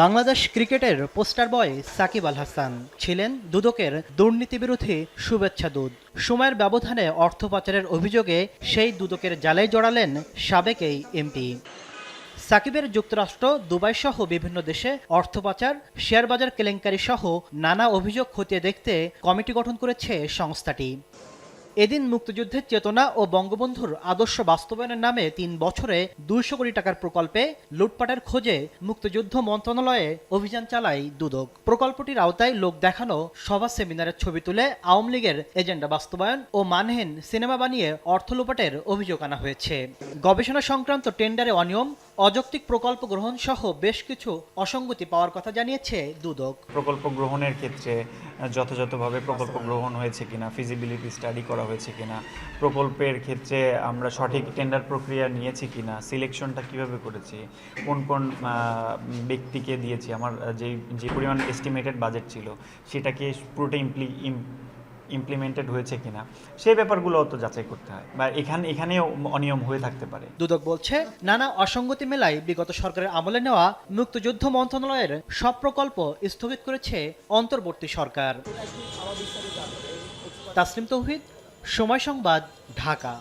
বাংলাদেশ ক্রিকেটের পোস্টার বয় সাকিব আল হাসান ছিলেন দুদকের দুর্নীতিবিরোধী শুভেচ্ছা দূত। সময়ের ব্যবধানে অর্থ পাচারের অভিযোগে সেই দুদকের জালে জড়ালেন সাবেক এই এমপি। সাকিবের যুক্তরাষ্ট্র, দুবাই সহ বিভিন্ন দেশে অর্থ পাচার, শেয়ার বাজার কেলেঙ্কারি সহ নানা অভিযোগ খতিয়ে দেখতে কমিটি গঠন করেছে সংস্থাটি। এদিন মুক্তিযুদ্ধের চেতনা ও বঙ্গবন্ধুর আদর্শ বাস্তবায়নের নামে ৩ বছরে ২০০ কোটি টাকার প্রকল্পে লুটপাটের খোঁজে মুক্তিযুদ্ধ মন্ত্রণালয়ে অভিযান চালায় দুদক। প্রকল্পটির আওতায় লোক দেখানো, সভা, সেমিনারের ছবি তুলে আওয়ামী লীগের এজেন্ডা বাস্তবায়ন ও মানহীন সিনেমা বানিয়ে অর্থ লুপাটের অভিযোগ আনা হয়েছে। গবেষণা সংক্রান্ত টেন্ডারে অনিয়ম, অযৌক্তিক প্রকল্প গ্রহণ সহ বেশ কিছু অসঙ্গতি পাওয়ার কথা জানিয়েছে দুদক। প্রকল্প গ্রহণের ক্ষেত্রে যথাযথভাবে প্রকল্প গ্রহণ হয়েছে কিনা, ফিজিবিলিটি স্টাডি করা হয়েছে কিনা, প্রকল্পের ক্ষেত্রে আমরা সঠিক টেন্ডার প্রক্রিয়া নিয়েছি কিনা, সিলেকশনটা কিভাবে করেছি, কোন কোন ব্যক্তিকে দিয়েছি, আমার যে পরিমাণ এস্টিমেটেড বাজেট ছিল সেটাকে পুরোটা ইমপ্লিমেন্টেড হয়েছে কিনা, সেই ব্যাপারগুলো তো যাচাই করতে হয়, বা এখানেও অনিয়ম হয়ে থাকতে পারে। দুদক বলছে, নানা অসঙ্গতি মেলায় বিগত সরকারের আমলে নেওয়া মুক্তিযুদ্ধ মন্ত্রণালয়ের সব প্রকল্প স্থগিত করেছে অন্তর্বর্তী সরকার। তাসলিম তৌহিদ, সময় সংবাদ, ঢাকা।